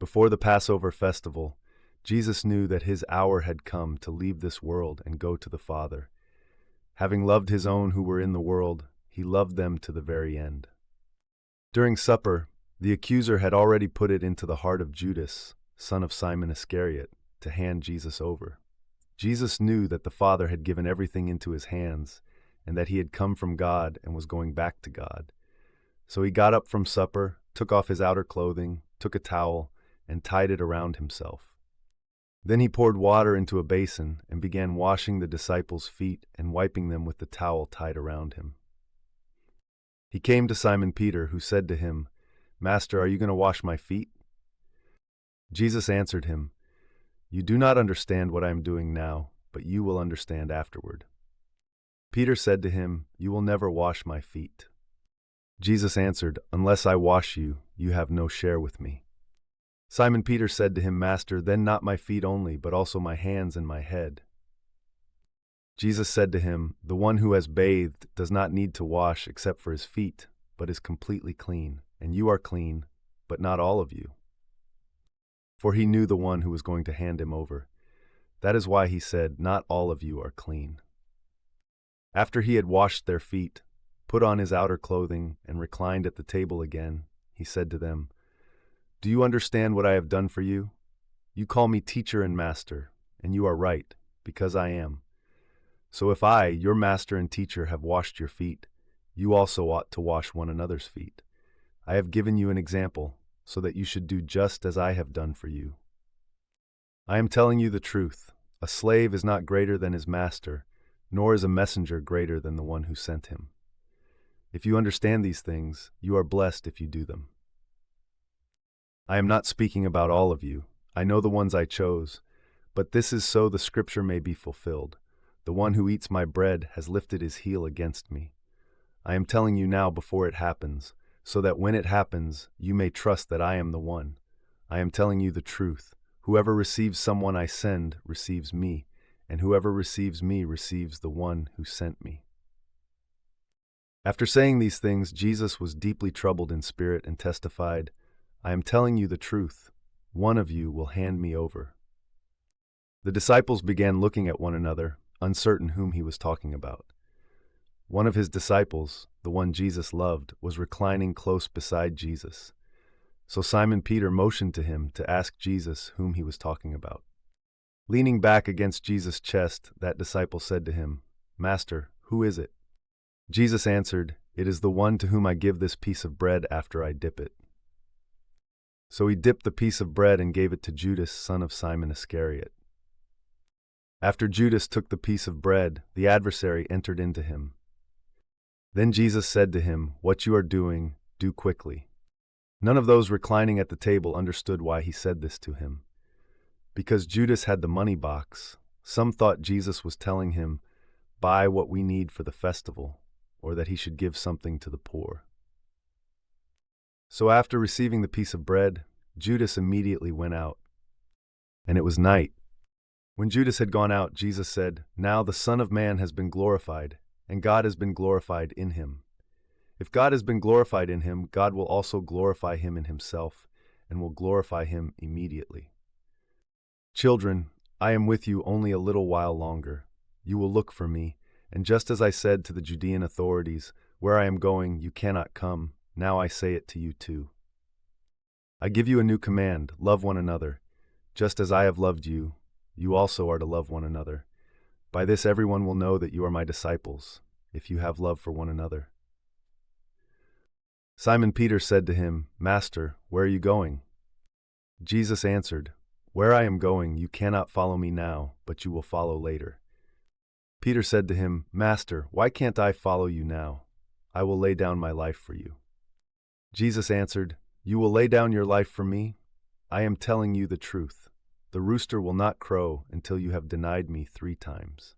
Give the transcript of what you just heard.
Before the Passover festival, Jesus knew that his hour had come to leave this world and go to the Father. Having loved his own who were in the world, he loved them to the very end. During supper, the accuser had already put it into the heart of Judas, son of Simon Iscariot, to hand Jesus over. Jesus knew that the Father had given everything into his hands, and that he had come from God and was going back to God. So he got up from supper, took off his outer clothing, took a towel, and tied it around himself. Then he poured water into a basin and began washing the disciples' feet and wiping them with the towel tied around him. He came to Simon Peter, who said to him, "Master, are you going to wash my feet?" Jesus answered him, "You do not understand what I am doing now, but you will understand afterward." Peter said to him, "You will never wash my feet." Jesus answered, "Unless I wash you, you have no share with me." Simon Peter said to him, "Master, then not my feet only, but also my hands and my head." Jesus said to him, "The one who has bathed does not need to wash except for his feet, but is completely clean, and you are clean, but not all of you." For he knew the one who was going to hand him over. That is why he said, "Not all of you are clean." After he had washed their feet, put on his outer clothing, and reclined at the table again, he said to them, "Do you understand what I have done for you? You call me teacher and master, and you are right, because I am. So if I, your master and teacher, have washed your feet, you also ought to wash one another's feet. I have given you an example, so that you should do just as I have done for you. I am telling you the truth. A slave is not greater than his master, nor is a messenger greater than the one who sent him. If you understand these things, you are blessed if you do them. I am not speaking about all of you. I know the ones I chose, but this is so the scripture may be fulfilled. The one who eats my bread has lifted his heel against me. I am telling you now before it happens, so that when it happens, you may trust that I am the one. I am telling you the truth. Whoever receives someone I send receives me, and whoever receives me receives the one who sent me." After saying these things, Jesus was deeply troubled in spirit and testified, "I am telling you the truth. One of you will hand me over." The disciples began looking at one another, uncertain whom he was talking about. One of his disciples, the one Jesus loved, was reclining close beside Jesus. So Simon Peter motioned to him to ask Jesus whom he was talking about. Leaning back against Jesus' chest, that disciple said to him, "Master, who is it?" Jesus answered, "It is the one to whom I give this piece of bread after I dip it." So he dipped the piece of bread and gave it to Judas, son of Simon Iscariot. After Judas took the piece of bread, the adversary entered into him. Then Jesus said to him, "What you are doing, do quickly." None of those reclining at the table understood why he said this to him. Because Judas had the money box, some thought Jesus was telling him, "Buy what we need for the festival," or that he should give something to the poor. So after receiving the piece of bread, Judas immediately went out. And it was night. When Judas had gone out, Jesus said, "Now the Son of Man has been glorified, and God has been glorified in him. If God has been glorified in him, God will also glorify him in himself, and will glorify him immediately. Children, I am with you only a little while longer. You will look for me, and just as I said to the Judean authorities, 'Where I am going, you cannot come,' now I say it to you too. I give you a new command, love one another. Just as I have loved you, you also are to love one another. By this everyone will know that you are my disciples, if you have love for one another." Simon Peter said to him, "Master, where are you going?" Jesus answered, "Where I am going, you cannot follow me now, but you will follow later." Peter said to him, "Master, why can't I follow you now? I will lay down my life for you." Jesus answered, "You will lay down your life for me? I am telling you the truth. The rooster will not crow until you have denied me 3 times.